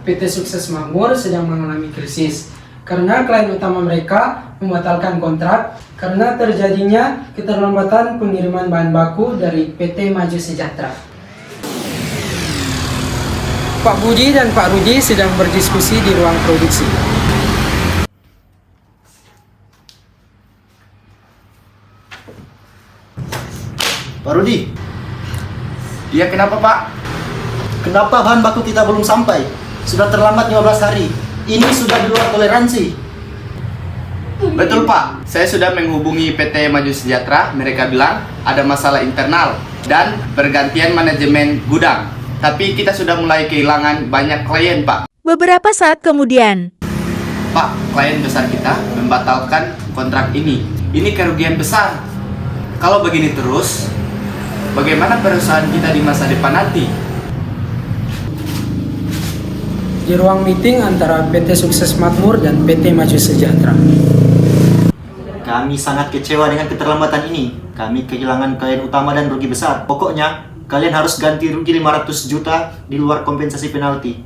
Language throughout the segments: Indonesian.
PT Sukses Makmur sedang mengalami krisis karena klien utama mereka membatalkan kontrak karena terjadinya keterlambatan pengiriman bahan baku dari PT Maju Sejahtera. Pak Budi dan Pak Rudi sedang berdiskusi di ruang produksi. Pak Rudi, Iya, kenapa Pak? kenapa bahan baku kita belum sampai? Sudah terlambat 15 hari. Ini sudah di luar toleransi. Betul Pak, saya sudah menghubungi PT Maju Sejahtera. Mereka bilang ada masalah internal dan pergantian manajemen gudang. Tapi kita sudah mulai kehilangan banyak klien Pak. Beberapa saat kemudian, Pak, klien besar kita membatalkan kontrak ini. Ini kerugian besar. Kalau begini terus, bagaimana perusahaan kita di masa depan nanti? Di ruang meeting antara PT Sukses Makmur dan PT Maju Sejahtera. Kami sangat kecewa dengan keterlambatan ini. Kami kehilangan klien utama dan rugi besar. Pokoknya, kalian harus ganti rugi 500 juta di luar kompensasi penalti.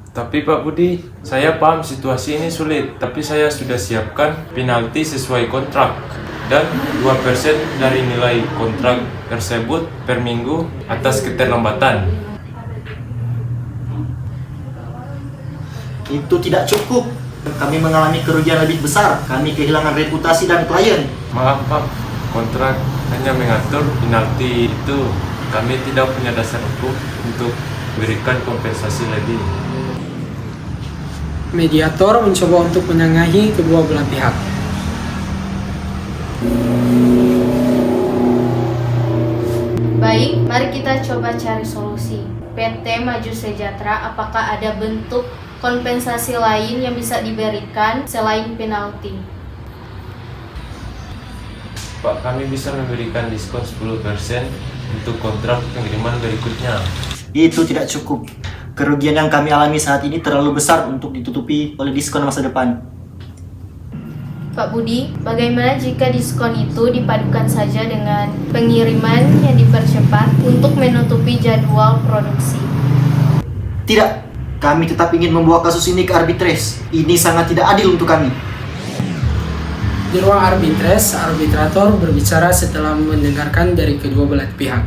Tapi Pak Budi, saya paham situasi ini sulit, tapi saya sudah siapkan penalti sesuai kontrak dan 2% dari nilai kontrak tersebut per minggu atas keterlambatan. Itu tidak cukup. Kami mengalami kerugian lebih besar. Kami kehilangan reputasi dan klien. Maaf Pak, kontrak hanya mengatur penalti itu. Kami tidak punya dasar hukum untuk berikan kompensasi lebih. Mediator mencoba untuk menengahi kedua belah pihak. Baik, mari kita coba cari solusi. PT Maju Sejahtera, apakah ada bentuk kompensasi lain yang bisa diberikan selain penalti? Pak, kami bisa memberikan diskon 10% untuk kontrak pengiriman berikutnya. Itu tidak cukup. Kerugian yang kami alami saat ini terlalu besar untuk ditutupi oleh diskon masa depan. Pak Budi, bagaimana jika diskon itu dipadukan saja dengan pengiriman yang dipercepat untuk menutupi jadwal produksi? Tidak, kami tetap ingin membawa kasus ini ke arbitrase. Ini sangat tidak adil untuk kami. Di ruang arbitrase, arbitrator berbicara setelah mendengarkan dari kedua belah pihak.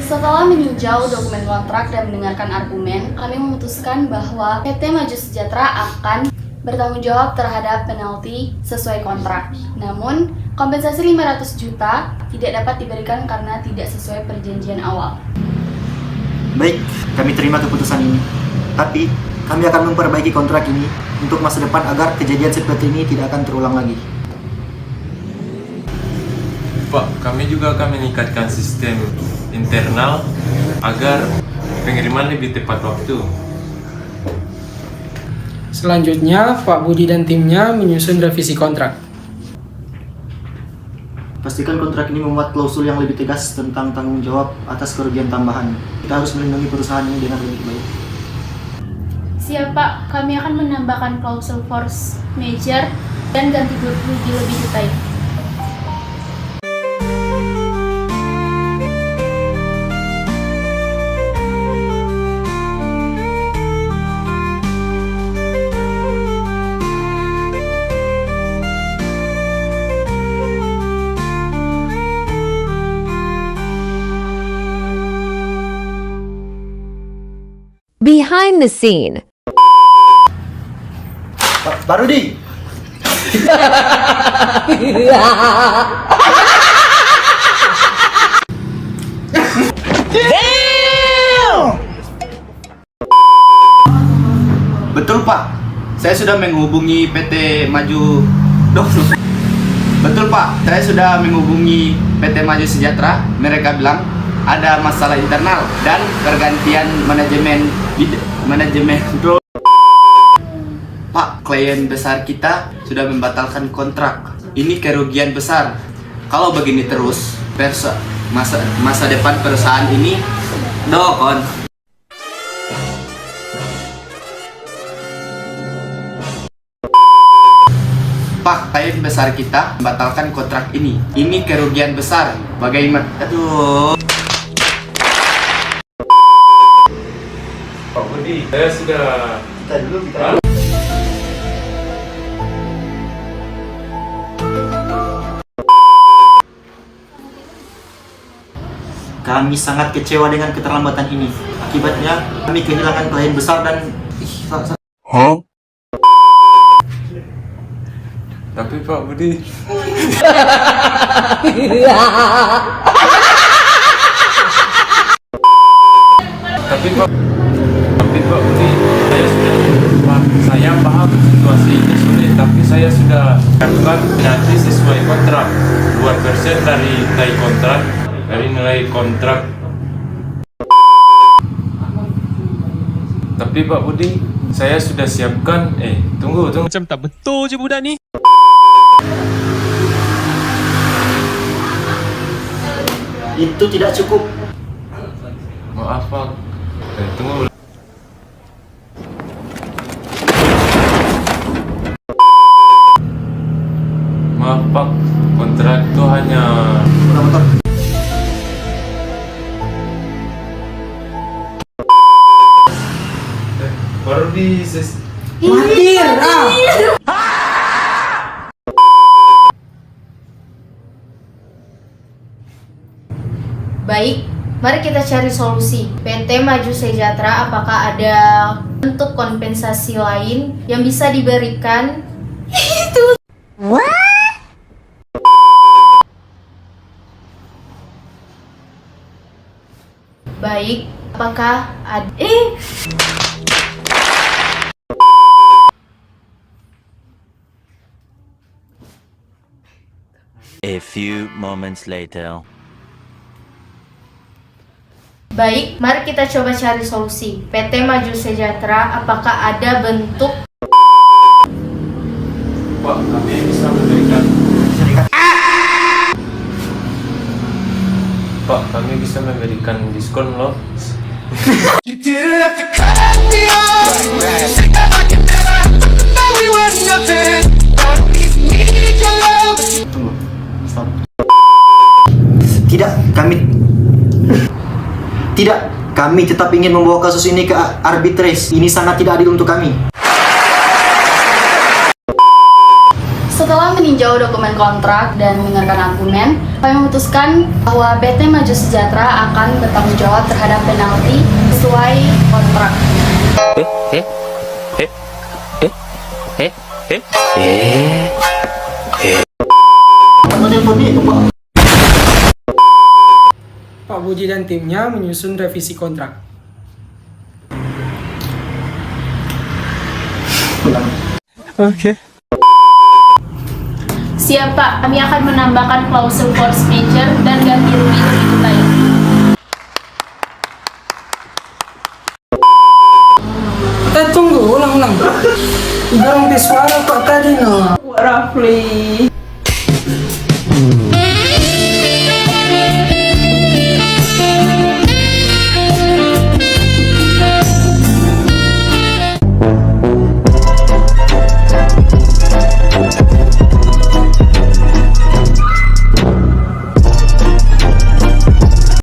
Setelah meninjau dokumen kontrak dan mendengarkan argumen, kami memutuskan bahwa PT Maju Sejahtera akan bertanggung jawab terhadap penalti sesuai kontrak. Namun, kompensasi 500 juta tidak dapat diberikan karena tidak sesuai perjanjian awal. Baik, kami terima keputusan ini. Tapi, kami akan memperbaiki kontrak ini untuk masa depan agar kejadian seperti ini tidak akan terulang lagi. Pak, kami juga akan meningkatkan sistem internal agar pengiriman lebih tepat waktu. Selanjutnya, Pak Budi dan timnya menyusun revisi kontrak. Pastikan kontrak ini memuat klausul yang lebih tegas tentang tanggung jawab atas kerugian tambahan. Kita harus melindungi perusahaan ini dengan lebih baik. Siap Pak, kami akan menambahkan klausul force majeure dan ganti rugi lebih detail. Behind the scene. Pak Rudi! Betul Pak, saya sudah menghubungi PT Maju. Betul Pak, saya sudah menghubungi PT Maju Sejahtera. Mereka bilang ada masalah internal dan pergantian manajemen. Pak, klien besar kita sudah membatalkan kontrak. Ini kerugian besar. Kalau begini terus, masa depan perusahaan ini dokon. Pak, klien besar kita membatalkan kontrak ini. Ini kerugian besar. Bagaimana? Aduh. Budi, saya sudah Kita dulu. Kami sangat kecewa dengan keterlambatan ini. Akibatnya, kami kehilangan klien besar dan... Tapi Pak Budi. Tapi Pak Budi, saya paham situasi ini sulit, tapi saya sudah lakukan nanti sesuai kontrak 2% dari nilai kontrak. Tapi Pak Budi, saya sudah siapkan. Tunggu. Macam tak betul je budak ni. Itu tidak cukup. Maaf Pak. Tunggu. Maaf Pak, kontrak itu hanya Bentar. baru di Matir, Baik, mari kita cari solusi. PT Maju Sejahtera, apakah ada bentuk kompensasi lain yang bisa diberikan? Baik, apakah ada... A few moments later. Baik, mari kita coba cari solusi. PT Maju Sejahtera, apakah ada bentuk... Pak, kami bisa memberikan. Pak, kami bisa memberikan diskon loh. Tunggu. Stop. Kami tetap ingin membawa kasus ini ke arbitrase. Ini sangat tidak adil untuk kami. Setelah meninjau dokumen kontrak dan mendengarkan argumen, kami memutuskan bahwa PT Maju Sejahtera akan bertanggung jawab terhadap penalti sesuai kontrak. Mana telepon itu, Pak? Pak Budi dan timnya menyusun revisi kontrak. Okay. Siap Pak, kami akan menambahkan klausul force majeure dan ganti rugi lebih detail. Tunggu, ulang. Dorong di suara Pak tadi no. Rafli.